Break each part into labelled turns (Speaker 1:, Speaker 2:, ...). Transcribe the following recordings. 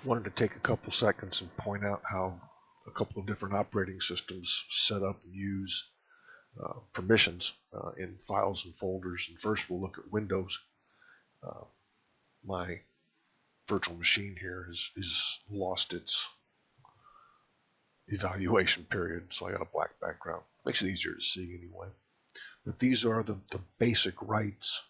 Speaker 1: Wanted to take a couple seconds and point out how a couple of different operating systems set up and use permissions in files and folders. And first we'll look at Windows. My virtual machine here is lost its evaluation period, so I got a black background. Makes it easier to see anyway. But these are the basic rights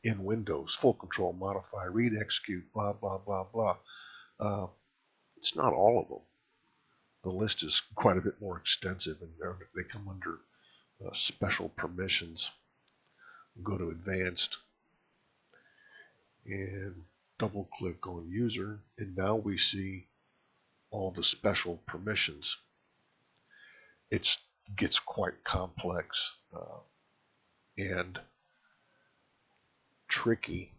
Speaker 1: in Windows: full control, modify, read, execute, blah, blah, blah, blah. It's not all of them. The list is quite a bit more extensive, and they come under special permissions. We'll go to advanced and double click on user, and now we see all the special permissions. It gets quite complex and tricky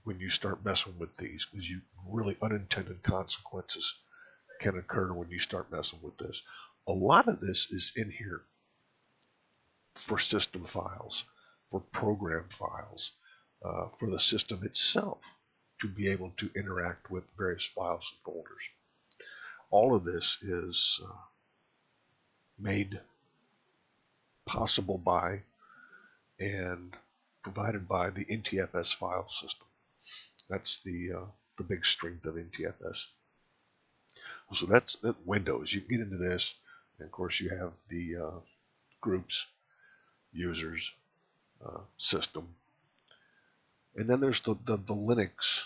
Speaker 1: when you start messing with these, because really unintended consequences can occur when you start messing with this. A lot of this is in here for system files, for program files, for the system itself to be able to interact with various files and folders. All of this is made possible by and provided by the NTFS file system. That's the big strength of NTFS. So that's Windows. You can get into this, and of course you have the groups, users, system, and then there's the Linux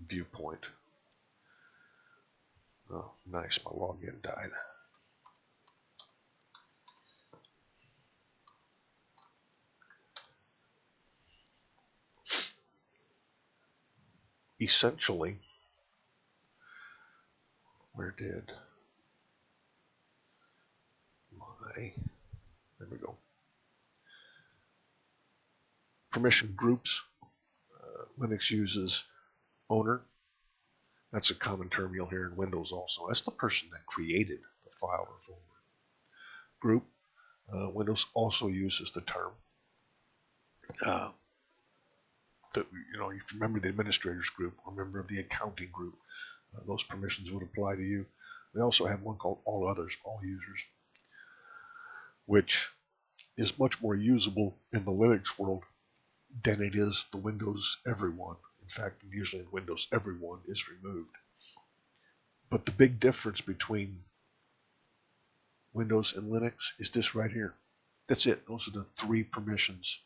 Speaker 1: viewpoint. Oh, nice, my login died. Essentially, where did there we go. Permission groups. Linux uses owner. That's a common term you'll hear in Windows also. That's the person that created the file or folder. Group. Windows also uses the term. If you remember the administrators group or member of the accounting group, those permissions would apply to you. They also have one called all others, all users, which is much more usable in the Linux world than it is the Windows everyone. In fact, usually in Windows everyone is removed. But the big difference between Windows and Linux is this right here. That's it. Those are the three permissions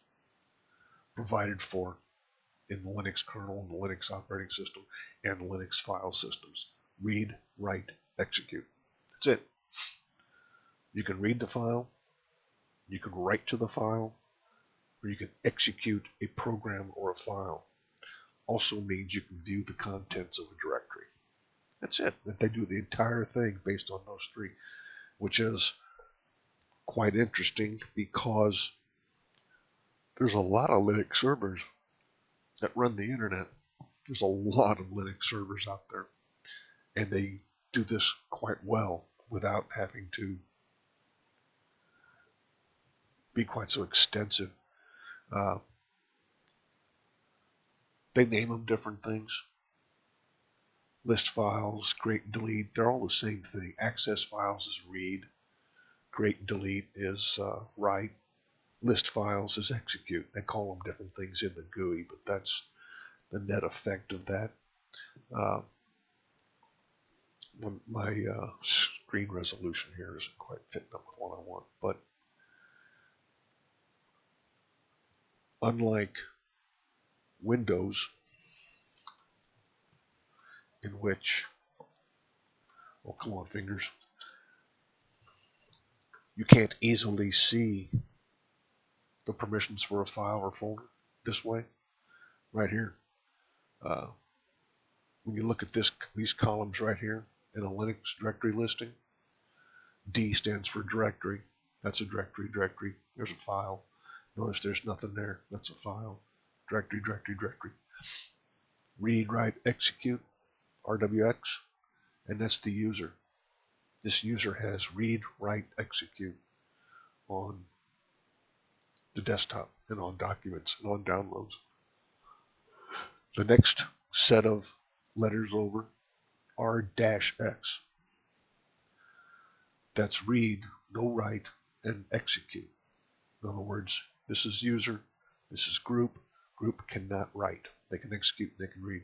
Speaker 1: provided for in the Linux kernel, the Linux operating system, and the Linux file systems. Read, write, execute. That's it. You can read the file, you can write to the file, or you can execute a program or a file. Also means you can view the contents of a directory. That's it. They do the entire thing based on those three, which is quite interesting because there's a lot of Linux servers that run the internet. There's a lot of Linux servers out there, and they do this quite well without having to be quite so extensive. They name them different things. List files, create and delete, they're all the same thing. Access files is read, create and delete is write, list files is execute. They call them different things in the GUI, but that's the net effect of that. My screen resolution here isn't quite fitting up with what I want, but unlike Windows, in which, oh come on fingers, you can't easily see the permissions for a file or folder this way, right here. When you look at these columns right here in a Linux directory listing, D stands for directory. That's a directory. There's a file. Notice there's nothing there. That's a file. Directory. Read, write, execute, RWX, and that's the user. This user has read, write, execute on the desktop and on documents and on downloads. The next set of letters over R-X. That's read, no write, and execute. In other words, this is user, this is group. Group cannot write. They can execute, they can read.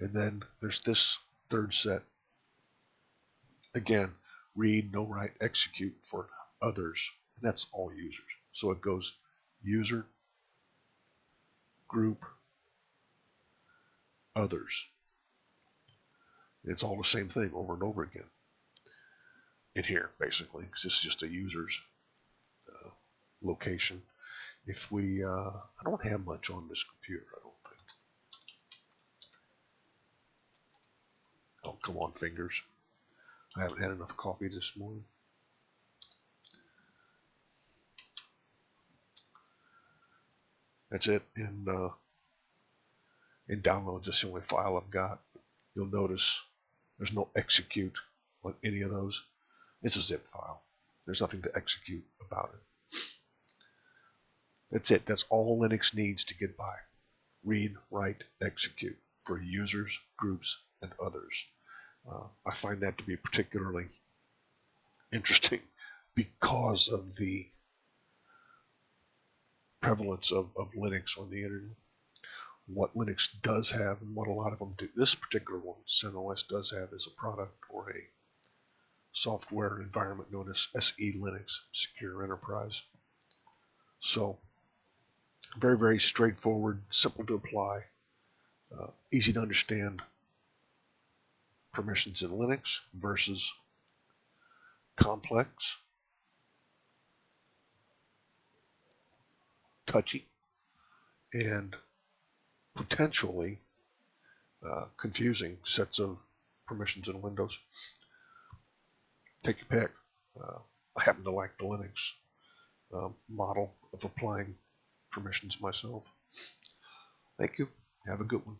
Speaker 1: And then there's this third set. Again, read, no write, execute for others. And that's all users. So it goes user, group, others. It's all the same thing over and over again in here, basically, because this is just a user's location. If we, I don't have much on this computer, I don't think. Oh, come on, fingers. I haven't had enough coffee this morning. That's it. In downloads, that's the only file I've got. You'll notice there's no execute on any of those. It's a zip file. There's nothing to execute about it. That's it. That's all Linux needs to get by. Read, write, execute for users, groups, and others. I find that to be particularly interesting because of the prevalence of Linux on the internet. What Linux does have and what a lot of them do. This particular one, CentOS, does have is a product or a software environment known as SE Linux, Secure Enterprise. So very, very straightforward, simple to apply, easy to understand permissions in Linux versus complex, touchy, and potentially confusing sets of permissions in Windows. Take your pick. I happen to like the Linux model of applying permissions myself. Thank you. Have a good one.